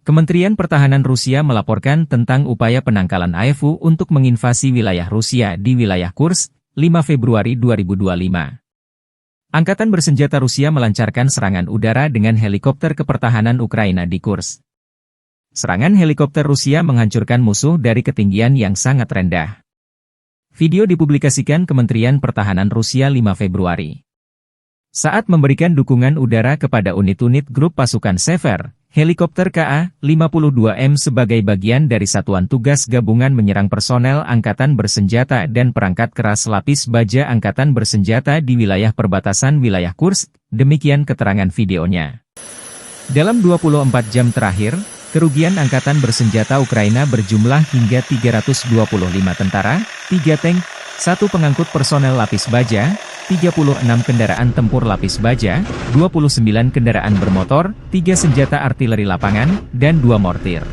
Kementerian Pertahanan Rusia melaporkan tentang upaya penangkalan AEFU untuk menginvasi wilayah Rusia di wilayah Kursk, 5 Februari 2025. Angkatan bersenjata Rusia melancarkan serangan udara dengan helikopter kepertahanan Ukraina di Kursk. Serangan helikopter Rusia menghancurkan musuh dari ketinggian yang sangat rendah. Video dipublikasikan Kementerian Pertahanan Rusia 5 Februari. Saat memberikan dukungan udara kepada unit-unit grup pasukan Sever, helikopter Ka-52M sebagai bagian dari Satuan Tugas Gabungan menyerang personel Angkatan Bersenjata dan perangkat keras lapis baja Angkatan Bersenjata di wilayah perbatasan wilayah Kursk, demikian keterangan videonya. Dalam 24 jam terakhir, kerugian Angkatan Bersenjata Ukraina berjumlah hingga 325 tentara, 3 tank, 1 pengangkut personel lapis baja, 36 kendaraan tempur lapis baja, 29 kendaraan bermotor, 3 senjata artileri lapangan, dan 2 mortir.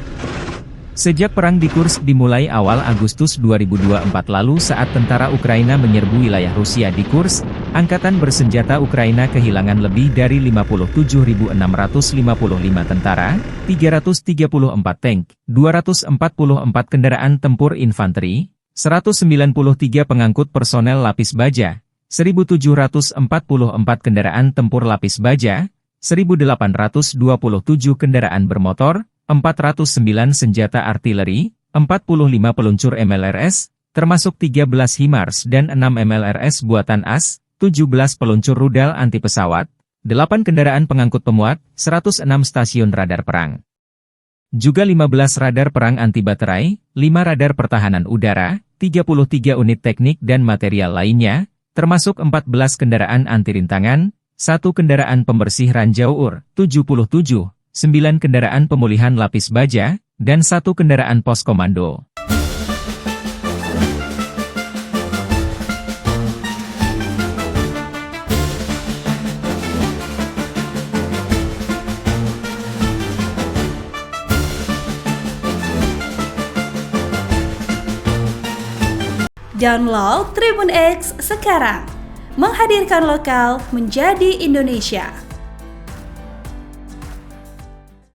Sejak perang di Kursk dimulai awal Agustus 2024 lalu saat tentara Ukraina menyerbu wilayah Rusia di Kursk, Angkatan Bersenjata Ukraina kehilangan lebih dari 57.655 tentara, 334 tank, 244 kendaraan tempur infanteri, 193 pengangkut personel lapis baja, 1.744 kendaraan tempur lapis baja, 1.827 kendaraan bermotor, 409 senjata artileri, 45 peluncur MLRS, termasuk 13 HIMARS dan 6 MLRS buatan AS, 17 peluncur rudal anti pesawat, 8 kendaraan pengangkut pemuat, 106 stasiun radar perang. Juga 15 radar perang anti baterai, 5 radar pertahanan udara, 33 unit teknik dan material lainnya, termasuk 14 kendaraan anti rintangan, 1 kendaraan pembersih ranjau UR, 77, 9 kendaraan pemulihan lapis baja, dan 1 kendaraan pos komando. Download Tribun X sekarang, menghadirkan lokal menjadi Indonesia.